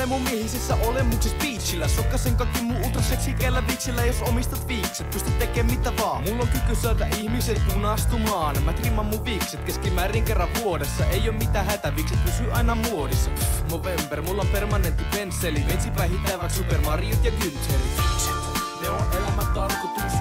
Hymyilee mun miehisessä olemuksessa beachillä. Sokkasen kaikki muu ultraseksikeillä viksillä. Jos omistat viikset, pystyt tekemään mitä vaan. Mulla on kyky saada ihmiset punastumaan. Mä trimman mun viikset keskimäärin kerran vuodessa. Ei oo mitään hätä, viikset pysyy aina muodissa. November, mulla on permanentti pensseli. Veitsi päihittäväks Super Mariot ja Günterit. Viikset, ne on elämän tarkoitus.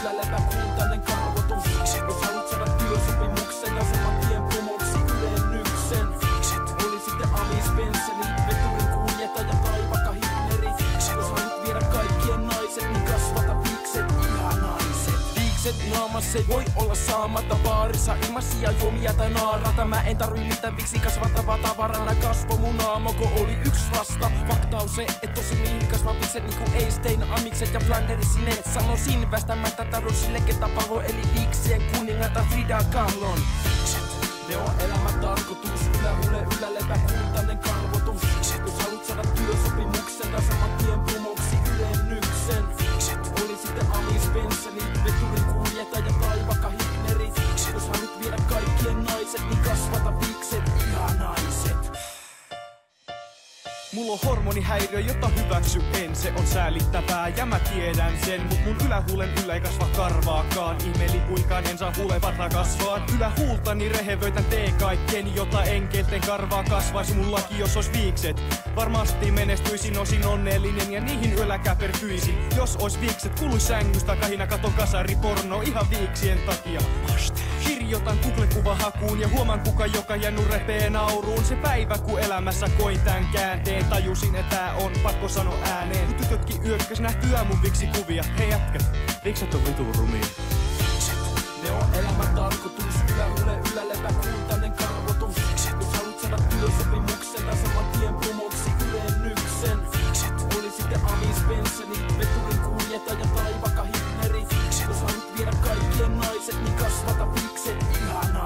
Ylälepä kultainen karvotus. Viikset, jos haluat saada työsopimuksen ja saman tien pomoksi ylennyksen. Viikset, oli sitten Amis Pensseli, veturin kuljettaja tai vaikka Hitleri. Viikset, jos haluat viedä kaikkien naiset, niin kasvata viikset, ihanaiset. Viikset naamassa ei voi olla saamatta baarissa ilmaisia juomia tai naarata. Mä en tarvii mitään viksi kasvattavaa tavarana. Kasvo mun naamoko oli yks vasta. Fakta on se, et tosi mihin kasvaa viikset niinku Einstein, Amikset ja Flanderin sineet. Sanoisin västämättä tarun sille ketä pavo eli viiksien kuningata Frida Kahlon. Viikset, ne on elämän tarkoitus. Ylälepä kultainen karvotus. Viikset, jos haluat saada työsopimuksen ja saman tien pomoksi ylennyksen. Viikset, oli sitten Amis Pensseli, veturin kuljettaja tai vaikka Hitleri. Viikset, jos haluat viedä kaikkien naiset, niin kasvata viikset, ihanaiset. Mulla on hormonihäiriö, jota hyväksy en. Se on säälittävää ja mä tiedän sen. Mut mun ylähuulen yllä ei kasva karvaakaan. Ihmeeli kuinkaan en saa huuleen varra kasvaa. Ylähuultani rehevöitän tee kaikkeen, jota enkelten karvaa kasvaisi mun laki, jos ois viikset. Varmasti menestyisin, osin onnellinen ja niihin yläkäpertyisin. Jos ois viikset, kuluis sängystä kahina, katon kasariporno ihan viiksien takia. Kirjoitan Google-kuvahakuun ja huomaan kuka joka jännu repee nauruun. Se päivä kun elämässä koin tän käänteen, tajusin et tää on pakko sano ääneen. Kun tytötkin yökkäs nähtyä mun viksikuvia. Hei jätkät, vikset on vitun rumia. Vikset, ne on elämän tarkoitus. Ylälepä kultainen karvotus. Vikset, jos haluat saada työsopimuksen ja saman tien pomoksi ylennyksen. Vikset, oli sitten Amis Pensseli, veturin kuljettaja tai vaikka Hitleri. Vikset, jos haluat viedä kaikkien naiset, niin kasvata viikset, ihana.